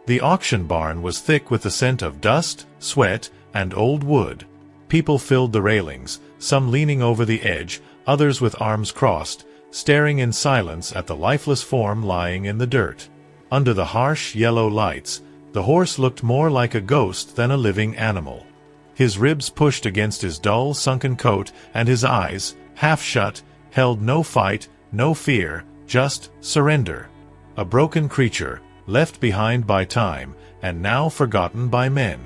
The auction barn was thick with the scent of dust, sweat, and old wood. People filled the railings, some leaning over the edge, others with arms crossed, staring in silence at the lifeless form lying in the dirt. Under the harsh yellow lights, the horse looked more like a ghost than a living animal. His ribs pushed against his dull, sunken coat, and his eyes, half shut, held no fight, no fear, just surrender. A broken creature, left behind by time, and now forgotten by men.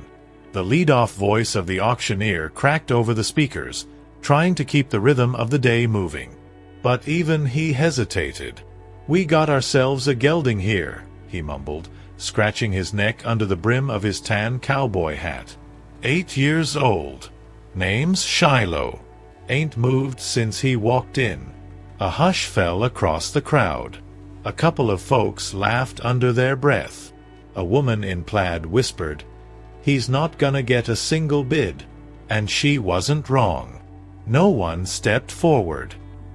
The lead-off voice of the auctioneer cracked over the speakers, trying to keep the rhythm of the day moving. But even he hesitated. "We got ourselves a gelding here," he mumbled, scratching his neck under the brim of his tan cowboy hat. 8 years old. Name's Shiloh. Ain't moved since he walked in. A hush fell across the crowd. A couple of folks laughed under their breath. A woman in plaid whispered, "He's not gonna get a single bid." And she wasn't wrong. No one stepped forward.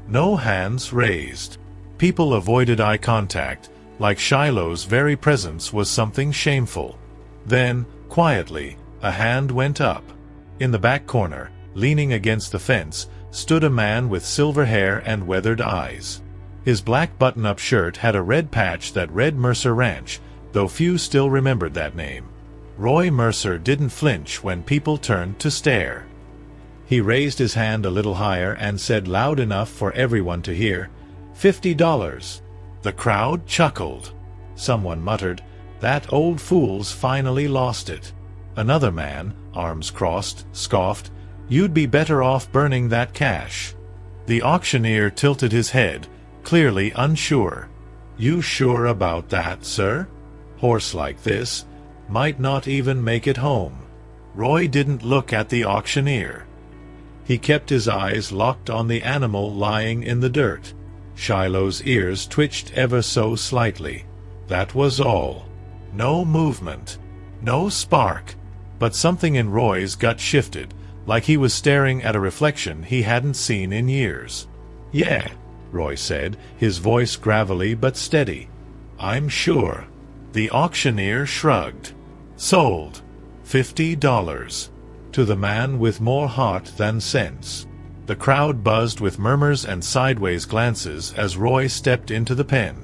No hands raised. People avoided eye contact, like Shiloh's very presence was something shameful. Then, quietly, a hand went up. In the back corner, leaning against the fence, stood a man with silver hair and weathered eyes. His black button-up shirt had a red patch that read Mercer Ranch, though few still remembered that name. Roy Mercer didn't flinch when people turned to stare. He raised his hand a little higher and said loud enough for everyone to hear, $50. The crowd chuckled. Someone muttered, "That old fool's finally lost it." Another man, arms crossed, scoffed, "You'd be better off burning that cash." The auctioneer tilted his head, clearly unsure. "You sure about that, sir? Horse like this might not even make it home." Roy didn't look at the auctioneer. He kept his eyes locked on the animal lying in the dirt. Shiloh's ears twitched ever so slightly. That was all. No movement. No spark. But something in Roy's gut shifted, like he was staring at a reflection he hadn't seen in years. "Yeah," Roy said, his voice gravelly but steady. "I'm sure." The auctioneer shrugged. "Sold. $50. To the man with more heart than sense." The crowd buzzed with murmurs and sideways glances as Roy stepped into the pen.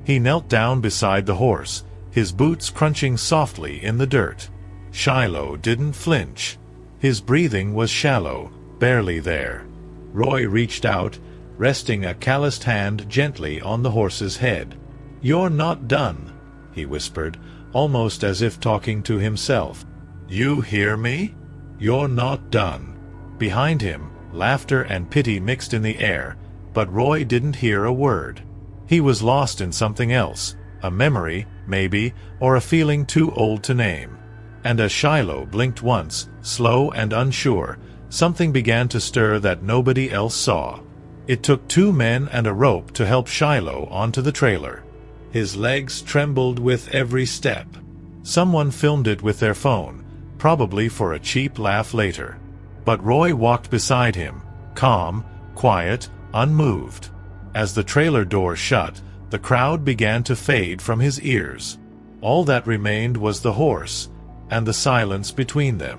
He knelt down beside the horse, his boots crunching softly in the dirt. Shiloh didn't flinch. His breathing was shallow, barely there. Roy reached out, resting a calloused hand gently on the horse's head. "You're not done," he whispered, almost as if talking to himself. "You hear me? You're not done." Behind him, laughter and pity mixed in the air, but Roy didn't hear a word. He was lost in something else, a memory, maybe, or a feeling too old to name. And as Shiloh blinked once, slow and unsure, something began to stir that nobody else saw. It took 2 men and a rope to help Shiloh onto the trailer. His legs trembled with every step. Someone filmed it with their phone, probably for a cheap laugh later. But Roy walked beside him, calm, quiet, unmoved. As the trailer door shut, the crowd began to fade from his ears. All that remained was the horse, and the silence between them.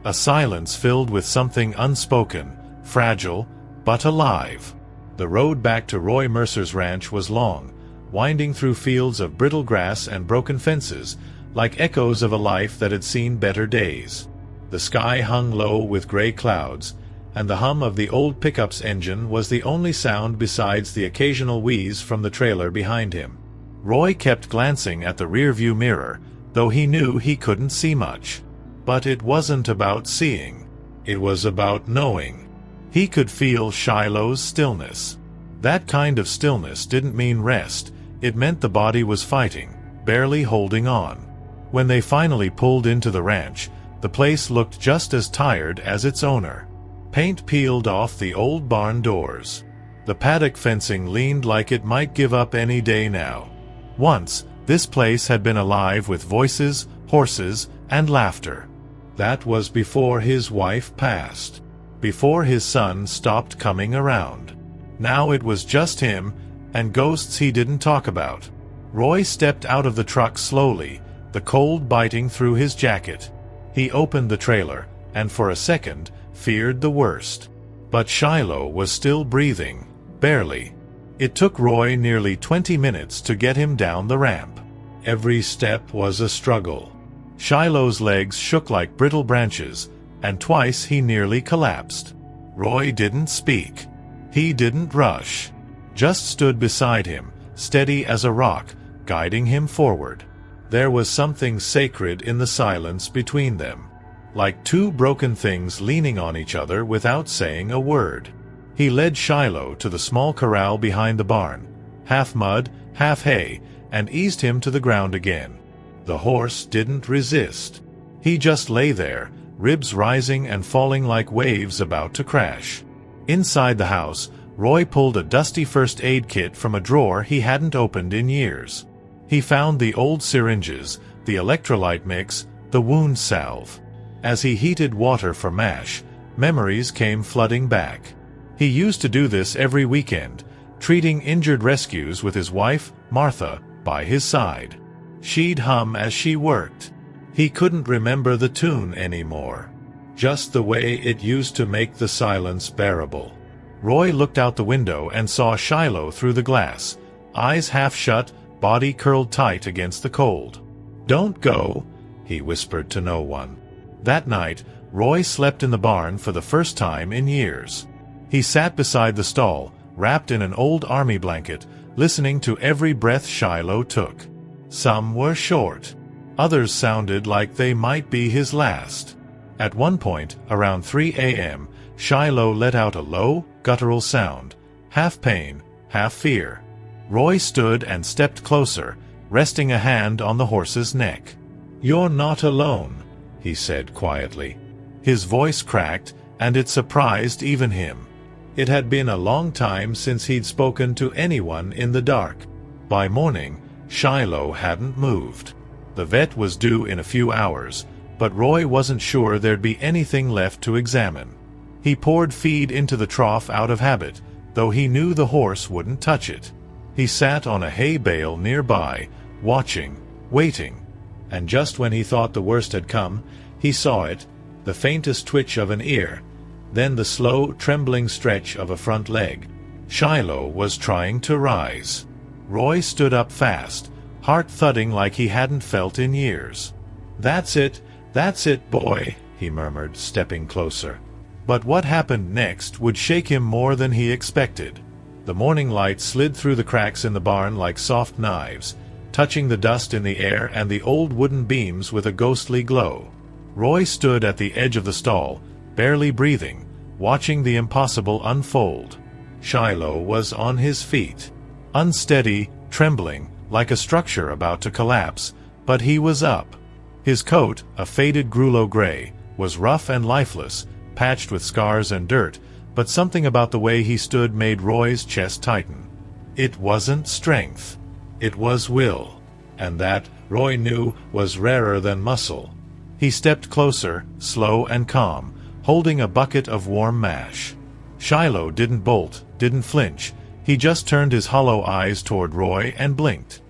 A silence filled with something unspoken, fragile, but alive. The road back to Roy Mercer's ranch was long, winding through fields of brittle grass and broken fences, like echoes of a life that had seen better days. The sky hung low with gray clouds, and the hum of the old pickup's engine was the only sound besides the occasional wheeze from the trailer behind him. Roy kept glancing at the rearview mirror, though he knew he couldn't see much. But it wasn't about seeing. It was about knowing. He could feel Shiloh's stillness. That kind of stillness didn't mean rest. It meant the body was fighting, barely holding on. When they finally pulled into the ranch, the place looked just as tired as its owner. Paint peeled off the old barn doors. The paddock fencing leaned like it might give up any day now. Once, this place had been alive with voices, horses, and laughter. That was before his wife passed. Before his son stopped coming around. Now it was just him, and ghosts he didn't talk about. Roy stepped out of the truck slowly, the cold biting through his jacket. He opened the trailer, and for a second, feared the worst. But Shiloh was still breathing, barely. It took Roy nearly 20 minutes to get him down the ramp. Every step was a struggle. Shiloh's legs shook like brittle branches, and twice he nearly collapsed. Roy didn't speak. He didn't rush. Just stood beside him, steady as a rock, guiding him forward. There was something sacred in the silence between them, like two broken things leaning on each other without saying a word. He led Shiloh to the small corral behind the barn, half mud, half hay, and eased him to the ground again. The horse didn't resist. He just lay there, ribs rising and falling like waves about to crash. Inside the house, Roy pulled a dusty first aid kit from a drawer he hadn't opened in years. He found the old syringes, the electrolyte mix, the wound salve. As he heated water for mash, memories came flooding back. He used to do this every weekend, treating injured rescues with his wife, Martha, by his side. She'd hum as she worked. He couldn't remember the tune anymore. Just the way it used to make the silence bearable. Roy looked out the window and saw Shiloh through the glass, eyes half shut, body curled tight against the cold. "Don't go," he whispered to no one. That night, Roy slept in the barn for the first time in years. He sat beside the stall, wrapped in an old army blanket, listening to every breath Shiloh took. Some were short. Others sounded like they might be his last. At one point, around 3 a.m., Shiloh let out a low, guttural sound, half pain, half fear. Roy stood and stepped closer, resting a hand on the horse's neck. "You're not alone," he said quietly. His voice cracked, and it surprised even him. It had been a long time since he'd spoken to anyone in the dark. By morning, Shiloh hadn't moved. The vet was due in a few hours, but Roy wasn't sure there'd be anything left to examine. He poured feed into the trough out of habit, though he knew the horse wouldn't touch it. He sat on a hay bale nearby, watching, waiting. And just when he thought the worst had come, he saw it, the faintest twitch of an ear, then the slow, trembling stretch of a front leg. Shiloh was trying to rise. Roy stood up fast, heart thudding like he hadn't felt in years. That's it, boy," he murmured, stepping closer. But what happened next would shake him more than he expected. The morning light slid through the cracks in the barn like soft knives, touching the dust in the air and the old wooden beams with a ghostly glow. Roy stood at the edge of the stall, barely breathing, watching the impossible unfold. Shiloh was on his feet. Unsteady, trembling, like a structure about to collapse, but he was up. His coat, a faded Grullo gray, was rough and lifeless, patched with scars and dirt, but something about the way he stood made Roy's chest tighten. It wasn't strength. It was will. And that, Roy knew, was rarer than muscle. He stepped closer, slow and calm, holding a bucket of warm mash. Shiloh didn't bolt, didn't flinch. He just turned his hollow eyes toward Roy and blinked.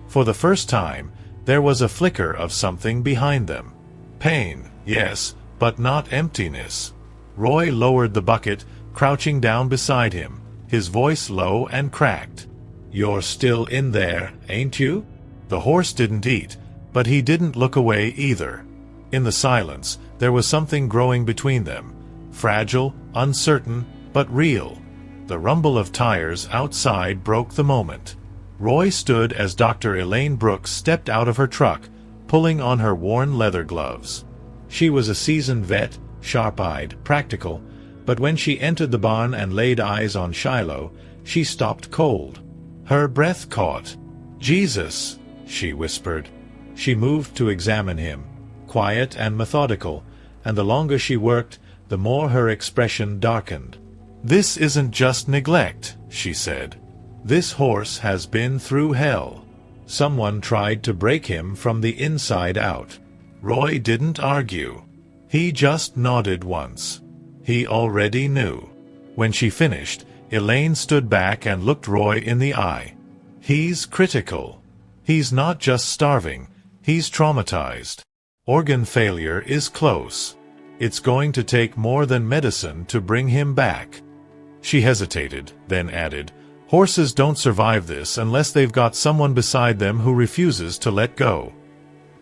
For the first time, there was a flicker of something behind them. Pain, yes, but not emptiness. Roy lowered the bucket, crouching down beside him, his voice low and cracked. "You're still in there, ain't you?" The horse didn't eat, but he didn't look away either. In the silence, there was something growing between them, fragile, uncertain, but real. The rumble of tires outside broke the moment. Roy stood as Dr. Elaine Brooks stepped out of her truck, pulling on her worn leather gloves. She was a seasoned vet, sharp-eyed, practical, but when she entered the barn and laid eyes on Shiloh, she stopped cold. Her breath caught. "Jesus," she whispered. She moved to examine him, quiet and methodical, and the longer she worked, the more her expression darkened. "This isn't just neglect," she said. "This horse has been through hell. Someone tried to break him from the inside out." Roy didn't argue. He just nodded once. He already knew. When she finished, Elaine stood back and looked Roy in the eye. "He's critical." He's not just starving, he's traumatized. Organ failure is close. It's going to take more than medicine to bring him back." She hesitated, then added, "Horses don't survive this unless they've got someone beside them who refuses to let go."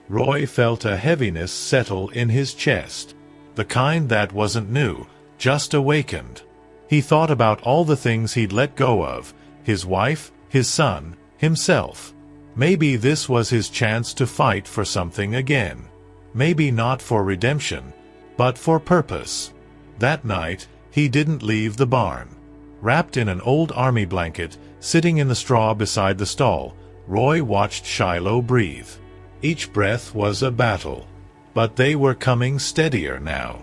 Roy felt a heaviness settle in his chest. The kind that wasn't new, just awakened. He thought about all the things he'd let go of, his wife, his son, himself. Maybe this was his chance to fight for something again. Maybe not for redemption, but for purpose. That night, he didn't leave the barn. Wrapped in an old army blanket, sitting in the straw beside the stall, Roy watched Shiloh breathe. Each breath was a battle, but they were coming steadier now.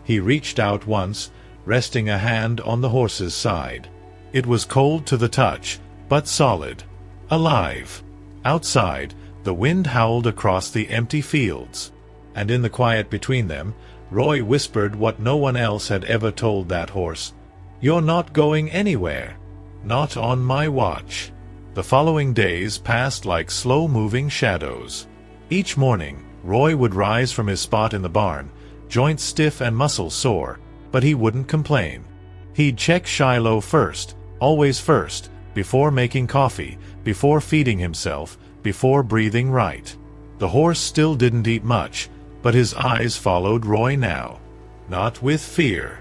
He reached out once, resting a hand on the horse's side. It was cold to the touch, but solid. Alive. Outside, the wind howled across the empty fields. And in the quiet between them, Roy whispered what no one else had ever told that horse. "You're not going anywhere. Not on my watch." The following days passed like slow-moving shadows. Each morning, Roy would rise from his spot in the barn, joints stiff and muscles sore, but he wouldn't complain. He'd check Shiloh first, always first, before making coffee, before feeding himself, before breathing right. The horse still didn't eat much, but his eyes followed Roy now. Not with fear,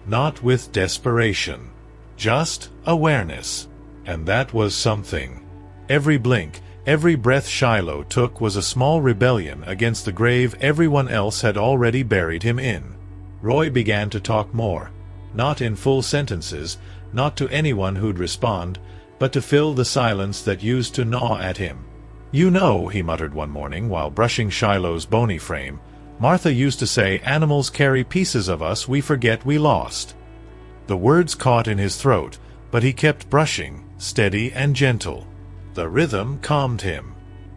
not with desperation, just awareness. And that was something. Every blink, every breath Shiloh took was a small rebellion against the grave everyone else had already buried him in. Roy began to talk more. Not in full sentences, not to anyone who'd respond, but to fill the silence that used to gnaw at him. "You know," he muttered one morning while brushing Shiloh's bony frame, "Martha used to say animals carry pieces of us we forget we lost." The words caught in his throat, but he kept brushing, steady and gentle. The rhythm calmed him.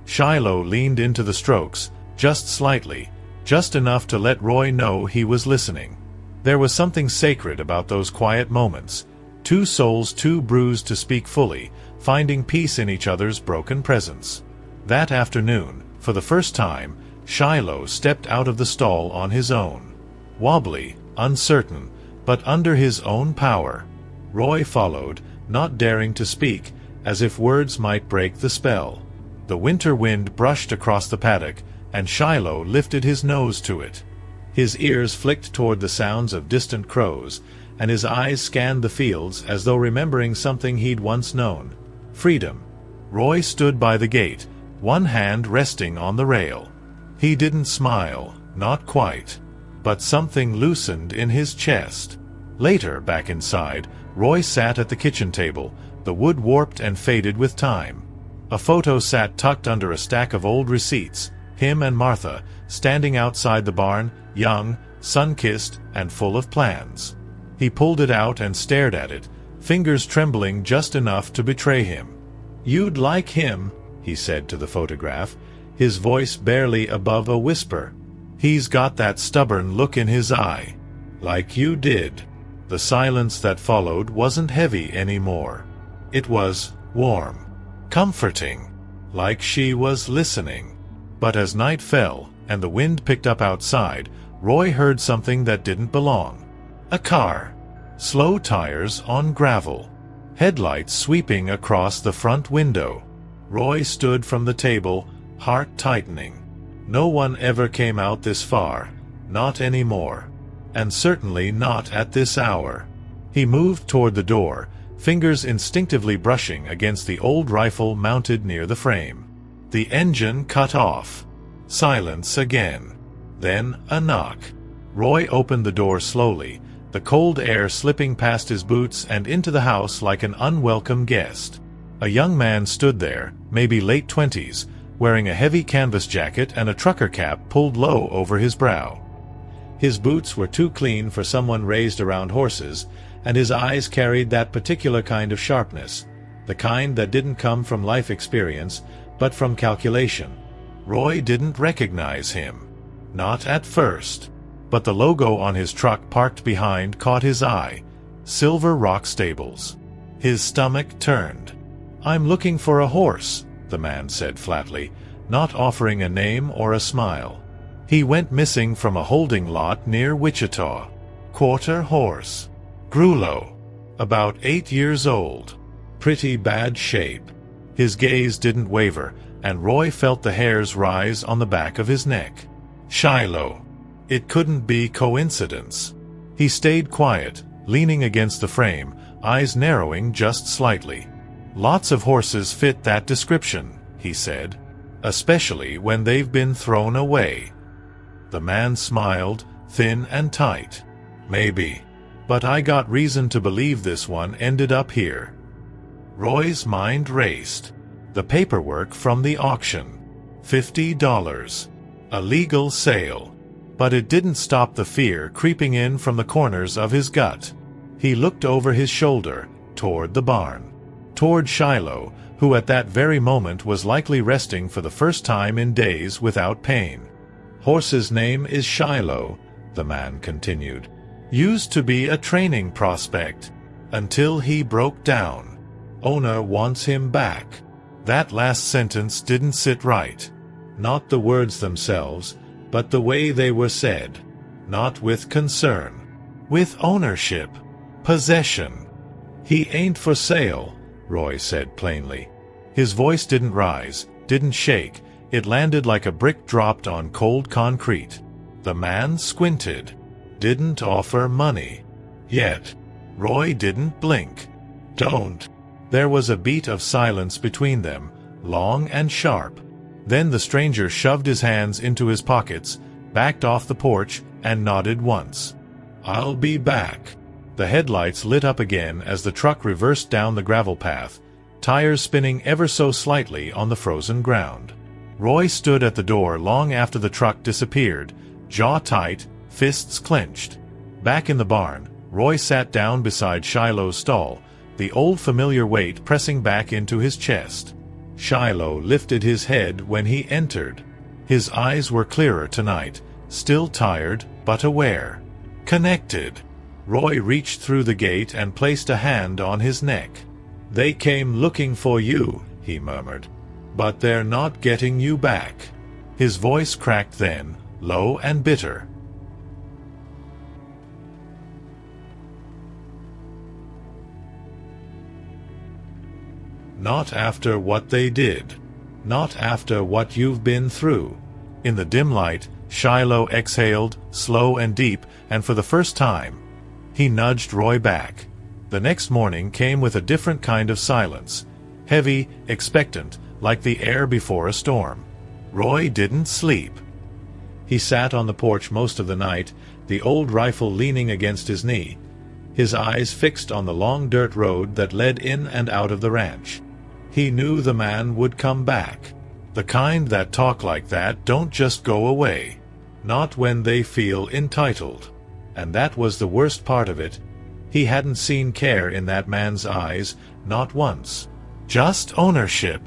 Shiloh leaned into the strokes, just slightly, just enough to let Roy know he was listening. There was something sacred about those quiet moments. Two souls too bruised to speak fully, finding peace in each other's broken presence. That afternoon, for the first time, Shiloh stepped out of the stall on his own. Wobbly, uncertain, but under his own power. Roy followed, not daring to speak, as if words might break the spell. The winter wind brushed across the paddock, and Shiloh lifted his nose to it. His ears flicked toward the sounds of distant crows, and his eyes scanned the fields as though remembering something he'd once known. Freedom. Roy stood by the gate, one hand resting on the rail. He didn't smile, not quite. But something loosened in his chest. Later, back inside, Roy sat at the kitchen table, the wood warped and faded with time. A photo sat tucked under a stack of old receipts, him and Martha, standing outside the barn, young, sun-kissed, and full of plans. He pulled it out and stared at it, fingers trembling just enough to betray him. "You'd like him," he said to the photograph, his voice barely above a whisper. "He's got that stubborn look in his eye. Like you did." The silence that followed wasn't heavy anymore. It was warm, comforting, like she was listening. But as night fell, and the wind picked up outside, Roy heard something that didn't belong. A car. Slow tires on gravel. Headlights sweeping across the front window. Roy stood from the table, heart tightening. No one ever came out this far, not anymore. And certainly not at this hour. He moved toward the door, fingers instinctively brushing against the old rifle mounted near the frame. The engine cut off. Silence again. Then a knock. Roy opened the door slowly, the cold air slipping past his boots and into the house like an unwelcome guest. A young man stood there, maybe late 20s, wearing a heavy canvas jacket and a trucker cap pulled low over his brow. His boots were too clean for someone raised around horses, and his eyes carried that particular kind of sharpness, the kind that didn't come from life experience, but from calculation. Roy didn't recognize him. Not at first. But the logo on his truck parked behind caught his eye. Silver Rock Stables. His stomach turned. "I'm looking for a horse," the man said flatly, not offering a name or a smile. He went missing from a holding lot near Wichita. Quarter horse. Grew low. About 8 years old. Pretty bad shape. His gaze didn't waver, and Roy felt the hairs rise on the back of his neck. Shiloh. It couldn't be coincidence. He stayed quiet, leaning against the frame, eyes narrowing just slightly. Lots of horses fit that description, he said. Especially when they've been thrown away. The man smiled, thin and tight. Maybe. But I got reason to believe this one ended up here. Roy's mind raced. The paperwork from the auction. $50. A legal sale. But it didn't stop the fear creeping in from the corners of his gut. He looked over his shoulder, toward the barn. Toward Shiloh, who at that very moment was likely resting for the first time in days without pain. Horse's name is Shiloh, the man continued. Used to be a training prospect. Until he broke down. Owner wants him back. That last sentence didn't sit right. Not the words themselves, but the way they were said. Not with concern. With ownership. Possession. He ain't for sale, Roy said plainly. His voice didn't rise, didn't shake. It landed like a brick dropped on cold concrete. The man squinted. Didn't offer money. Yet. Roy didn't blink. Don't. There was a beat of silence between them, long and sharp. Then the stranger shoved his hands into his pockets, backed off the porch, and nodded once. I'll be back. The headlights lit up again as the truck reversed down the gravel path, tires spinning ever so slightly on the frozen ground. Roy stood at the door long after the truck disappeared, jaw tight, fists clenched. Back in the barn, Roy sat down beside Shiloh's stall, the old familiar weight pressing back into his chest. Shiloh lifted his head when he entered. His eyes were clearer tonight, still tired, but aware. Connected. Roy reached through the gate and placed a hand on his neck. They came looking for you, he murmured. But they're not getting you back. His voice cracked then, low and bitter. Not after what they did. Not after what you've been through. In the dim light, Shiloh exhaled, slow and deep, and for the first time, he nudged Roy back. The next morning came with a different kind of silence. Heavy, expectant, like the air before a storm. Roy didn't sleep. He sat on the porch most of the night, the old rifle leaning against his knee, his eyes fixed on the long dirt road that led in and out of the ranch. He knew the man would come back. The kind that talk like that don't just go away. Not when they feel entitled. And that was the worst part of it. He hadn't seen care in that man's eyes, not once. Just ownership.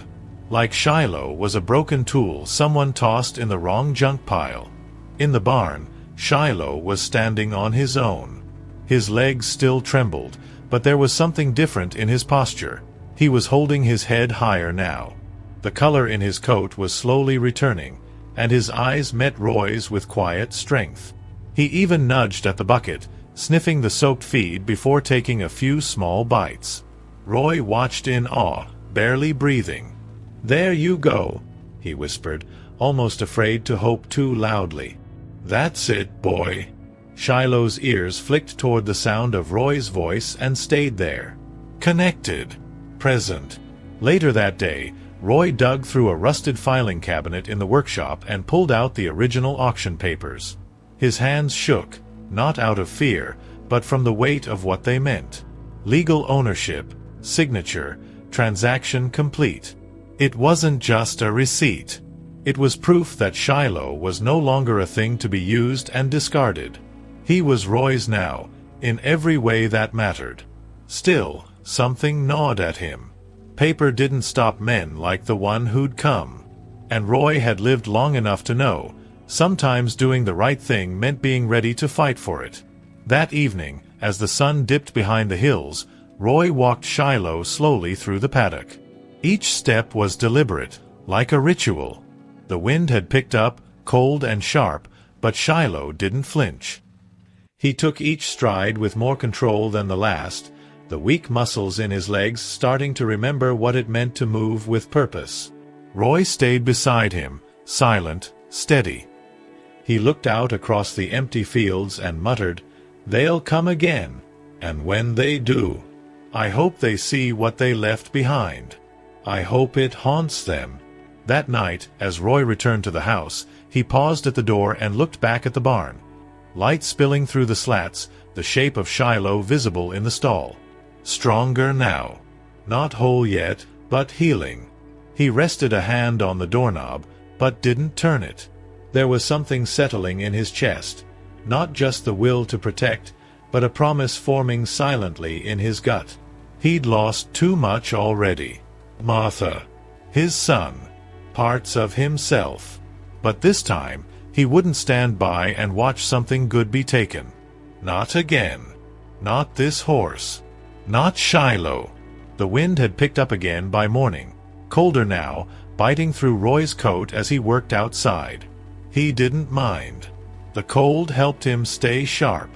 Like Shiloh was a broken tool someone tossed in the wrong junk pile. In the barn, Shiloh was standing on his own. His legs still trembled, but there was something different in his posture. He was holding his head higher now. The color in his coat was slowly returning, and his eyes met Roy's with quiet strength. He even nudged at the bucket, sniffing the soaked feed before taking a few small bites. Roy watched in awe, barely breathing. "There you go," he whispered, almost afraid to hope too loudly. "That's it, boy." Shiloh's ears flicked toward the sound of Roy's voice and stayed there. Connected. Present. Later that day, Roy dug through a rusted filing cabinet in the workshop and pulled out the original auction papers. His hands shook, not out of fear, but from the weight of what they meant. Legal ownership, signature, transaction complete. It wasn't just a receipt. It was proof that Shiloh was no longer a thing to be used and discarded. He was Roy's now, in every way that mattered. Still, something gnawed at him. Paper didn't stop men like the one who'd come. And Roy had lived long enough to know, sometimes doing the right thing meant being ready to fight for it. That evening, as the sun dipped behind the hills, Roy walked Shiloh slowly through the paddock. Each step was deliberate, like a ritual. The wind had picked up, cold and sharp, but Shiloh didn't flinch. He took each stride with more control than the last, the weak muscles in his legs starting to remember what it meant to move with purpose. Roy stayed beside him, silent, steady. He looked out across the empty fields and muttered, "They'll come again, and when they do, I hope they see what they left behind. I hope it haunts them." That night, as Roy returned to the house, he paused at the door and looked back at the barn. Light spilling through the slats, the shape of Shiloh visible in the stall. Stronger now. Not whole yet, but healing. He rested a hand on the doorknob, but didn't turn it. There was something settling in his chest, not just the will to protect, but a promise forming silently in his gut. He'd lost too much already. Martha, his son, parts of himself. But this time, he wouldn't stand by and watch something good be taken. Not again. Not this horse. Not Shiloh. The wind had picked up again by morning, colder now, biting through Roy's coat as he worked outside. He didn't mind. The cold helped him stay sharp.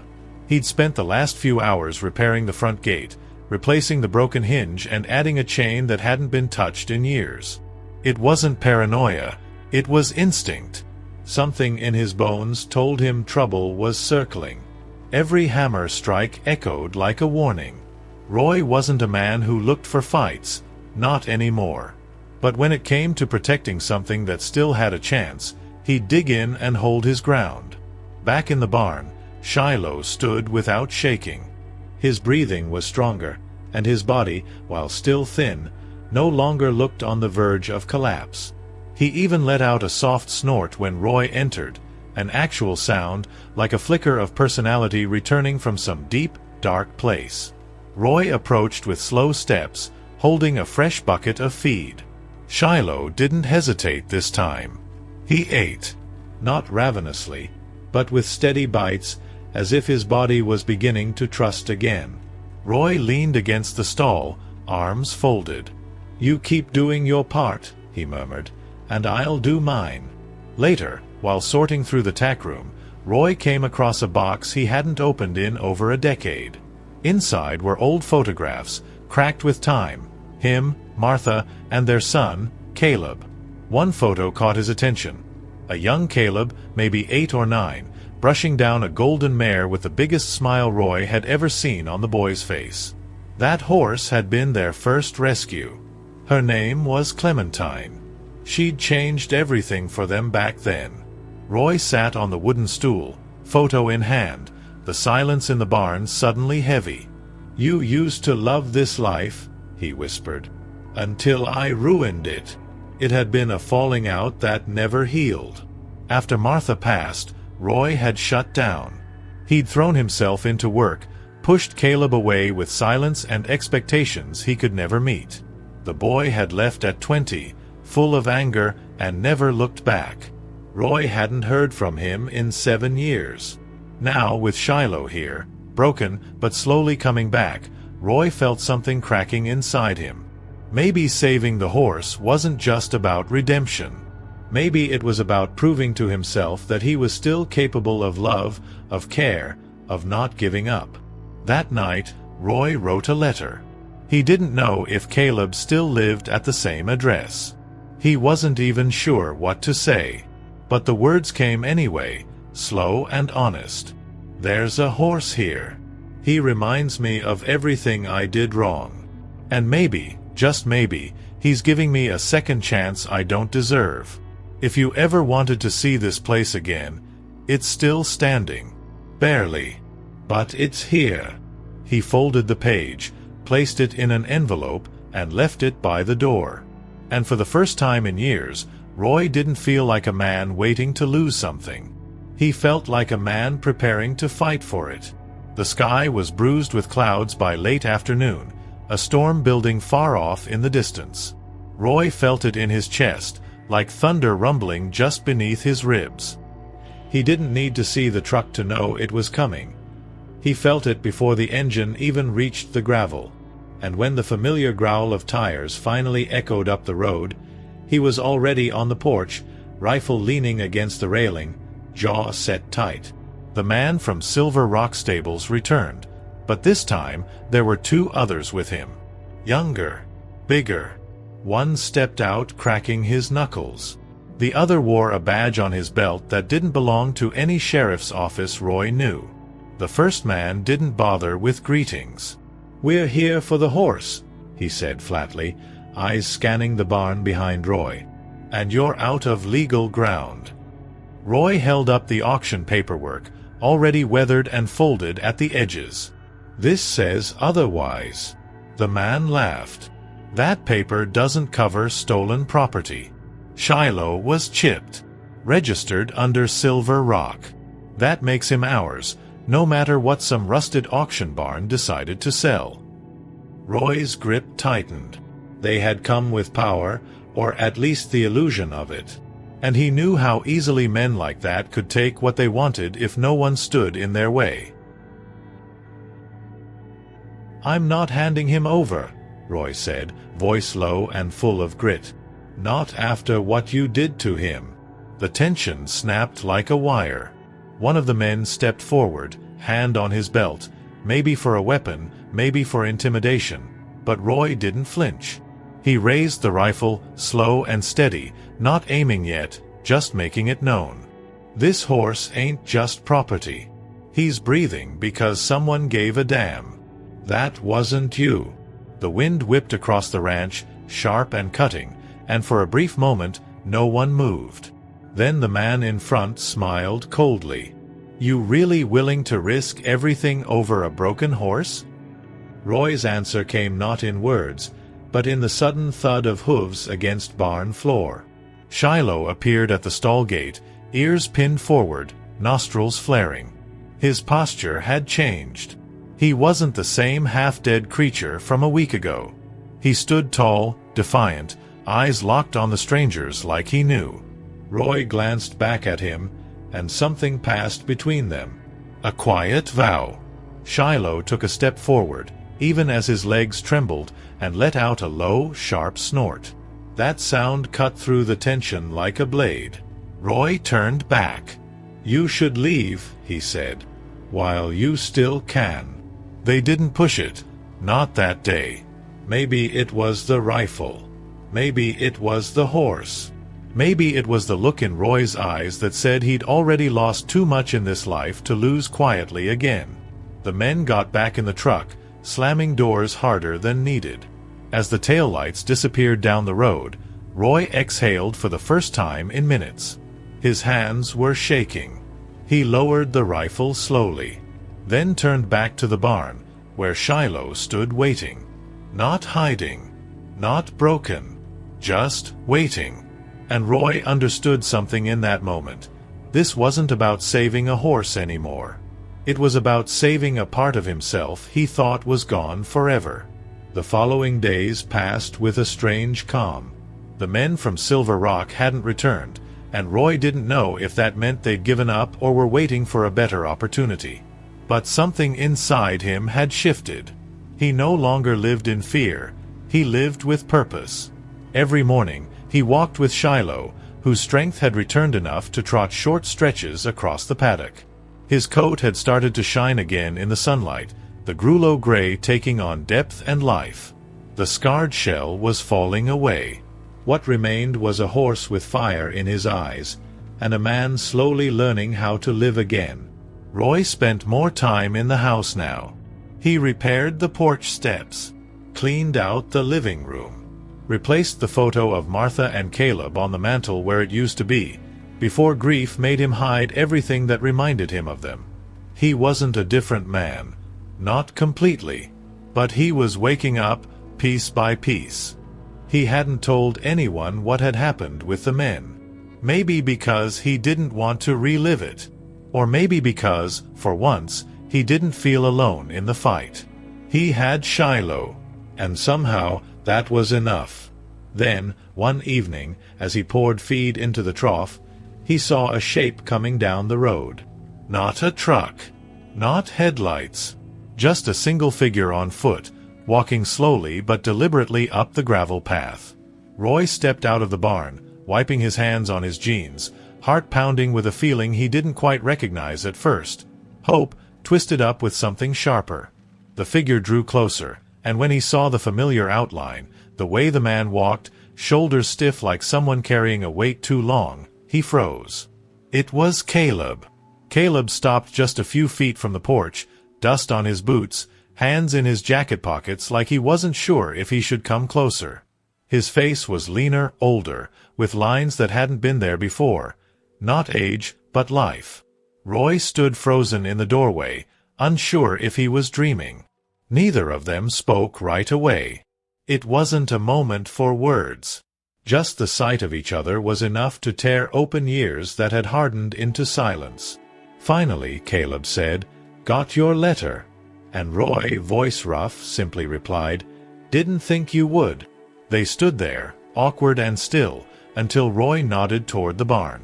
He'd spent the last few hours repairing the front gate, replacing the broken hinge and adding a chain that hadn't been touched in years. It wasn't paranoia, it was instinct. Something in his bones told him trouble was circling. Every hammer strike echoed like a warning. Roy wasn't a man who looked for fights, not anymore. But when it came to protecting something that still had a chance, he'd dig in and hold his ground. Back in the barn, Shiloh stood without shaking. His breathing was stronger, and his body, while still thin, no longer looked on the verge of collapse. He even let out a soft snort when Roy entered, an actual sound like a flicker of personality returning from some deep, dark place. Roy approached with slow steps, holding a fresh bucket of feed. Shiloh didn't hesitate this time. He ate, not ravenously, but with steady bites, as if his body was beginning to trust again. Roy leaned against the stall, arms folded. "You keep doing your part," he murmured, "and I'll do mine." Later, while sorting through the tack room, Roy came across a box he hadn't opened in over a decade. Inside were old photographs, cracked with time. Him, Martha, and their son, Caleb. One photo caught his attention. A young Caleb, maybe 8 or 9, brushing down a golden mare with the biggest smile Roy had ever seen on the boy's face. That horse had been their first rescue. Her name was Clementine. She'd changed everything for them back then. Roy sat on the wooden stool, photo in hand, the silence in the barn suddenly heavy. "You used to love this life," he whispered, "until I ruined it." It had been a falling out that never healed. After Martha passed, Roy had shut down. He'd thrown himself into work, pushed Caleb away with silence and expectations he could never meet. The boy had left at 20, full of anger, and never looked back. Roy hadn't heard from him in 7 years. Now, with Shiloh here, broken but slowly coming back, Roy felt something cracking inside him. Maybe saving the horse wasn't just about redemption. Maybe it was about proving to himself that he was still capable of love, of care, of not giving up. That night, Roy wrote a letter. He didn't know if Caleb still lived at the same address. He wasn't even sure what to say. But the words came anyway, slow and honest. "There's a horse here. He reminds me of everything I did wrong. And maybe, just maybe, he's giving me a second chance I don't deserve. If you ever wanted to see this place again, it's still standing. Barely. But it's here." He folded the page, placed it in an envelope, and left it by the door. And for the first time in years, Roy didn't feel like a man waiting to lose something. He felt like a man preparing to fight for it. The sky was bruised with clouds by late afternoon, a storm building far off in the distance. Roy felt it in his chest, like thunder rumbling just beneath his ribs. He didn't need to see the truck to know it was coming. He felt it before the engine even reached the gravel. and when the familiar growl of tires finally echoed up the road, he was already on the porch, rifle leaning against the railing, jaw set tight. The man from Silver Rock Stables returned, but this time there were two others with him. Younger, bigger. One stepped out cracking his knuckles. The other wore a badge on his belt that didn't belong to any sheriff's office Roy knew. The first man didn't bother with greetings. "We're here for the horse," he said flatly, eyes scanning the barn behind Roy. "And you're out of legal ground." Roy held up the auction paperwork, already weathered and folded at the edges. "This says otherwise." The man laughed. "That paper doesn't cover stolen property. Shiloh was chipped, registered under Silver Rock. That makes him ours, no matter what some rusted auction barn decided to sell." Roy's grip tightened. They had come with power, or at least the illusion of it. And he knew how easily men like that could take what they wanted if no one stood in their way. "I'm not handing him over," Roy said, voice low and full of grit. "Not after what you did to him." The tension snapped like a wire. One of the men stepped forward, hand on his belt, maybe for a weapon, maybe for intimidation, but Roy didn't flinch. He raised the rifle, slow and steady, not aiming yet, just making it known. "This horse ain't just property. He's breathing because someone gave a damn. That wasn't you." The wind whipped across the ranch, sharp and cutting, and for a brief moment no one moved. Then the man in front smiled coldly. "You really willing to risk everything over a broken horse?" Roy's answer came not in words, but in the sudden thud of hooves against barn floor. Shiloh appeared at the stall gate, ears pinned forward, nostrils flaring. His posture had changed. He wasn't the same half-dead creature from a week ago. He stood tall, defiant, eyes locked on the strangers like he knew. Roy glanced back at him, and something passed between them. A quiet vow. Shiloh took a step forward, even as his legs trembled, and let out a low, sharp snort. That sound cut through the tension like a blade. Roy turned back. "You should leave," he said, "while you still can." They didn't push it. Not that day. Maybe it was the rifle. Maybe it was the horse. Maybe it was the look in Roy's eyes that said he'd already lost too much in this life to lose quietly again. The men got back in the truck, slamming doors harder than needed. As the taillights disappeared down the road, Roy exhaled for the first time in minutes. His hands were shaking. He lowered the rifle slowly, then turned back to the barn, where Shiloh stood waiting. Not hiding, not broken, just waiting. And Roy understood something in that moment. This wasn't about saving a horse anymore. It was about saving a part of himself he thought was gone forever. The following days passed with a strange calm. The men from Silver Rock hadn't returned, and Roy didn't know if that meant they'd given up or were waiting for a better opportunity. But something inside him had shifted. He no longer lived in fear. He lived with purpose. Every morning, he walked with Shiloh, whose strength had returned enough to trot short stretches across the paddock. His coat had started to shine again in the sunlight, the Grullo gray taking on depth and life. The scarred shell was falling away. What remained was a horse with fire in his eyes, and a man slowly learning how to live again. Roy spent more time in the house now. He repaired the porch steps, cleaned out the living room, replaced the photo of Martha and Caleb on the mantel where it used to be, before grief made him hide everything that reminded him of them. He wasn't a different man, not completely, but he was waking up piece by piece. He hadn't told anyone what had happened with the men. Maybe because he didn't want to relive it, or maybe because, for once, he didn't feel alone in the fight. He had Shiloh, and somehow that was enough. Then, one evening, as he poured feed into the trough, he saw a shape coming down the road. Not a truck, not headlights, just a single figure on foot, walking slowly but deliberately up the gravel path. Roy stepped out of the barn, wiping his hands on his jeans, heart pounding with a feeling he didn't quite recognize at first. Hope, twisted up with something sharper. The figure drew closer, and when he saw the familiar outline, the way the man walked, shoulders stiff like someone carrying a weight too long, he froze. It was Caleb. Caleb stopped just a few feet from the porch, dust on his boots, hands in his jacket pockets like he wasn't sure if he should come closer. His face was leaner, older, with lines that hadn't been there before. Not age, but life. Roy stood frozen in the doorway, unsure if he was dreaming. Neither of them spoke right away. It wasn't a moment for words. Just the sight of each other was enough to tear open years that had hardened into silence. Finally, Caleb said, "Got your letter?" And Roy, voice rough, simply replied, "Didn't think you would." They stood there, awkward and still, until Roy nodded toward the barn.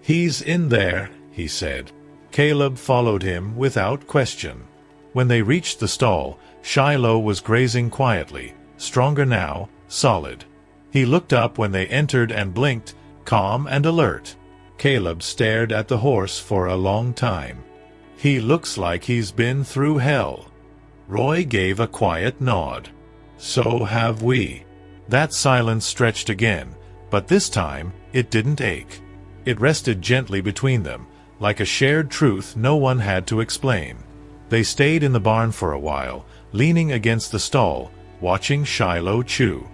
"He's in there," he said. Caleb followed him without question. When they reached the stall, Shiloh was grazing quietly, stronger now, solid. He looked up when they entered and blinked, calm and alert. Caleb stared at the horse for a long time. "He looks like he's been through hell." Roy gave a quiet nod. "So have we." That silence stretched again, but this time it didn't ache. It rested gently between them, like a shared truth no one had to explain. They stayed in the barn for a while, leaning against the stall, watching Shiloh chew.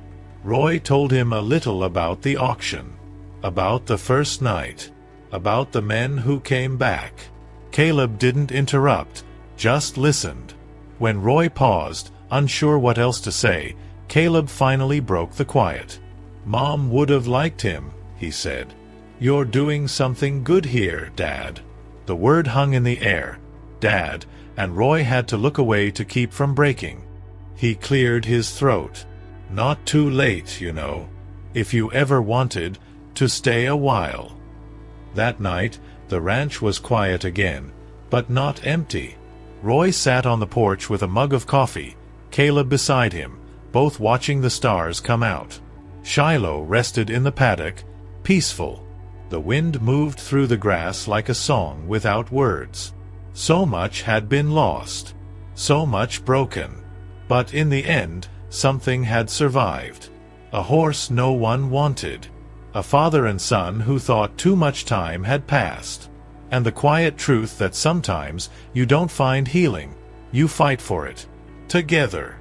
Roy told him a little about the auction, about the first night, about the men who came back. Caleb didn't interrupt, just listened. When Roy paused, unsure what else to say, Caleb finally broke the quiet. "Mom would have liked him," he said. "You're doing something good here, Dad." The word hung in the air, Dad, and Roy had to look away to keep from breaking. He cleared his throat. "Not too late, you know. If you ever wanted to stay a while." That night, the ranch was quiet again, but not empty. Roy sat on the porch with a mug of coffee, Caleb beside him, both watching the stars come out. Shiloh rested in the paddock, peaceful. The wind moved through the grass like a song without words. So much had been lost, so much broken. But in the end, something had survived. A horse no one wanted. A father and son who thought too much time had passed. And the quiet truth that sometimes you don't find healing, you fight for it. Together.